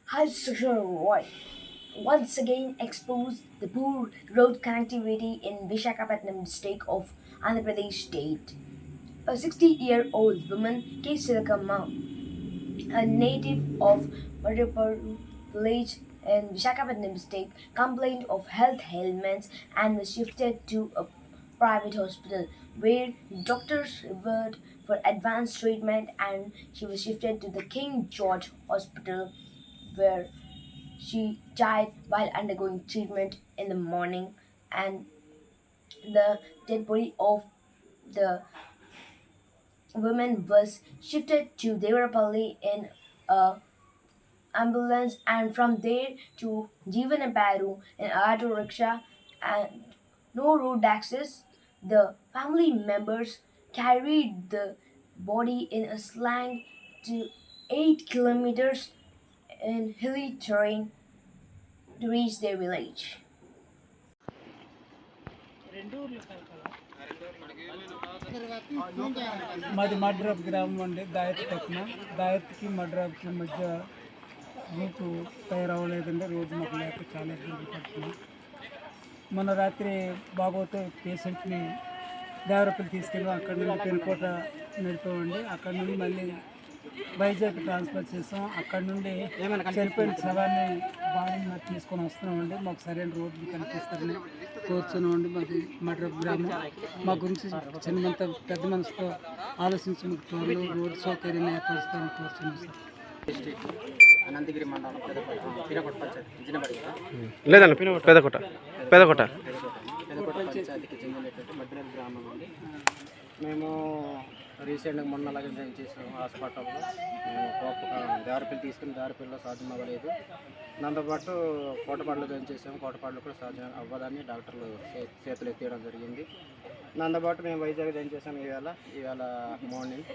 High Social Roy once again exposed the poor road connectivity in Vishakhapatnam district of Andhra Pradesh state. A 60-year-old woman, K. Silakamma, a native of Madhupur village in Vishakhapatnam district, complained of health ailments and was shifted to a private hospital where doctors referred for advanced treatment, and she was shifted to the King George Hospital where she died while undergoing treatment in the morning, and the dead body of the woman was shifted to Devarapalli in a ambulance, and from there to Jeevanaparu in auto rickshaw, and no road access. The family members carried the body in a slang to 8 kilometers in hilly terrain to reach their village. మాది మడ్రబ్ గ్రామం అండి. దాయత్ పక్కన దాయత్కి మడ్రబ్కి మధ్య route తయారవ్వలేదండి. Road మాకు లేక చాలా ఇబ్బంది పడుతున్నాం. మొన్న రాత్రి బాగోతే పేషెంట్ని దేవరపల్లి తీసుకెళ్ళి అక్కడ నుండి పెనుకోట నడిపామండి. అక్కడ నుండి మళ్ళీ వైజాగ్ ట్రాన్స్ఫర్ చేసాం. అక్కడ నుండి చనిపోయిన శవాన్ని బాడీని మరి తీసుకొని వస్తున్నామండి. మాకు సరైన రోడ్లు కనిపిస్తారని కోరుచున్నామండి. మాది మడ్రబ్ గ్రామం. మా గురించి చిన్నంత పెద్ద మనసుతో ఆలోచించిన త్వరలో రోడ్డు సౌకర్యాన్ని ఏర్పరుస్తామని కోరుచున్నాం సార్. డిస్ట్రిక్ట్ అనంతగిరి మండలం పెదకోట లేదండి పెదకోట పెదకోట పంచాయతీకి చెందినటువంటి మద్రాస్ గ్రామం అండి. మేము రీసెంట్గా మొన్న అలాగే జాయిన్ చేసాము హాస్పిటల్లో. మేము దారిపల్లి తీసుకుని దారిపల్లిలో సాధ్యం అవ్వలేదు. దాంతోపాటు కోటపాడులో జాయిన్ చేసాము. కోటపాడులో కూడా సాధ్యం అవ్వదని డాక్టర్లు చేతులు ఎత్తేయడం జరిగింది. దాంతోపాటు మేము వైజాగ్ జాయిన్ చేసాము. ఈవేళ మార్నింగ్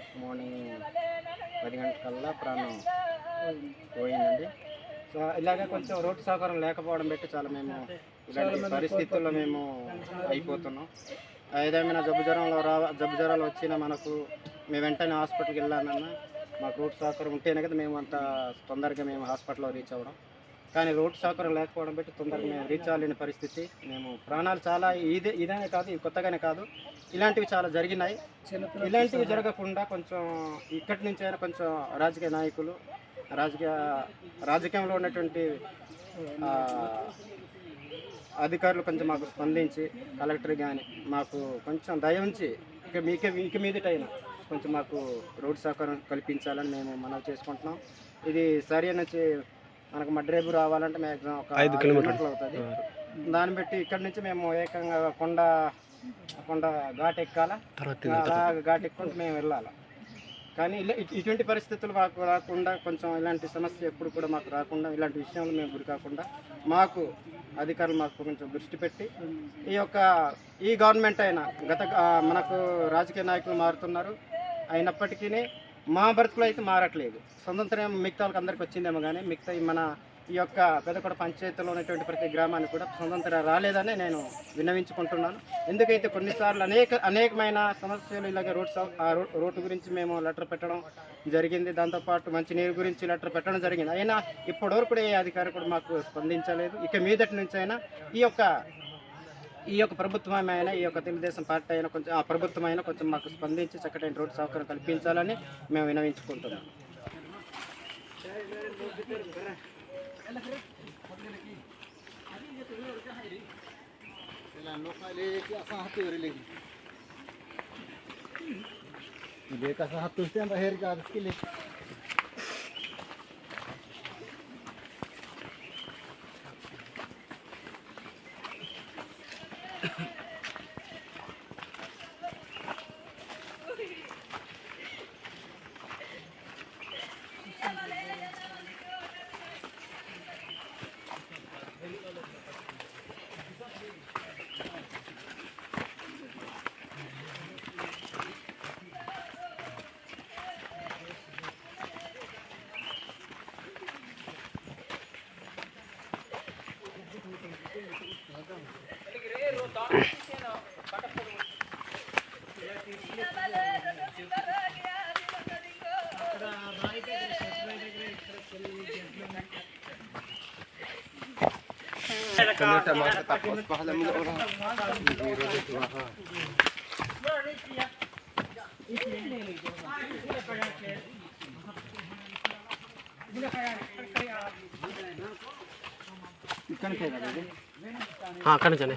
10 గంటలకల్లా ప్రాణం పోయిందండి. సో ఇలాగే కొంచెం రోడ్డు సౌకర్యం లేకపోవడం బట్టి చాలా మేము ఇలాంటి పరిస్థితుల్లో మేము అయిపోతున్నాం. ఏదేమైనా జబ్బు జ్వరాలు వచ్చినా మేము వెంటనే హాస్పిటల్కి వెళ్ళానన్నా మాకు రోడ్డు సౌకర్యం ఉంటేనే కదా మేము అంత తొందరగా మేము హాస్పిటల్లో రీచ్ అవ్వడం. కానీ రోడ్డు సౌకర్యం లేకపోవడం బట్టి తొందరగా మేము రీచ్ అవ్వలేని పరిస్థితి. మేము ప్రాణాలు చాలా ఇదనే కాదు, ఇది కొత్తగానే కాదు, ఇలాంటివి చాలా జరిగినాయి. ఇలాంటివి జరగకుండా కొంచెం ఇక్కడి నుంచి అయినా కొంచెం రాజకీయ నాయకులు, రాజకీయంలో ఉన్నటువంటి అధికారులు కొంచెం మాకు స్పందించి కలెక్టర్ కానీ మాకు కొంచెం దయ ఉంచి ఇంక మీదటైనా కొంచెం మాకు రోడ్డు సౌకర్యం కల్పించాలని మేము మనవి చేసుకుంటున్నాం. ఇది సరి నుంచి మనకు మడ్రేబు రావాలంటే మ్యాక్సిమం ఒక 5 కిలోమీటర్లు అవుతుంది. దాన్ని బట్టి ఇక్కడి నుంచి మేము ఏకంగా కొండ ఘాట్ ఎక్కాలా, అలా ఘాట్ ఎక్కుంటే మేము వెళ్ళాలి. కానీ ఇటువంటి పరిస్థితులు మాకు రాకుండా, కొంచెం ఇలాంటి సమస్య ఎప్పుడు కూడా మాకు రాకుండా, ఇలాంటి విషయంలో మేము గురి కాకుండా మాకు అధికారులు మాకు కొంచెం దృష్టి పెట్టి ఈ గవర్నమెంట్ అయినా మనకు రాజకీయ నాయకులు మారుతున్నారు, అయినప్పటికీ మా బ్రతుకులు అయితే మారట్లేదు. స్వతంత్రం మిగతా వాళ్ళకి అందరికి వచ్చిందేమో కానీ మిగతా మన ఈ పెదకోట పంచాయతీలో ఉన్నటువంటి ప్రతి గ్రామానికి కూడా స్వతంత్రం రాలేదని నేను విన్నవించుకుంటున్నాను. ఎందుకైతే కొన్నిసార్లు అనేకమైన సమస్యలు ఇలాగే రోడ్డు గురించి మేము లెటర్ పెట్టడం జరిగింది. దాంతోపాటు మంచినీరు గురించి లెటర్ పెట్టడం జరిగింది. అయినా ఇప్పటివరకు కూడా ఏ అధికారి కూడా మాకు స్పందించలేదు. ఇక మీదటి నుంచి అయినా ఈ యొక్క ప్రభుత్వం అయినా, ఈ తెలుగుదేశం పార్టీ అయినా కొంచెం ఆ ప్రభుత్వం అయినా కొంచెం మాకు స్పందించి చక్కటి రోడ్డు సౌకర్యం కల్పించాలని మేము విన్నవించుకుంటున్నాం. ఇక్కడికే కదా ఇది? అక్కడి నుంచే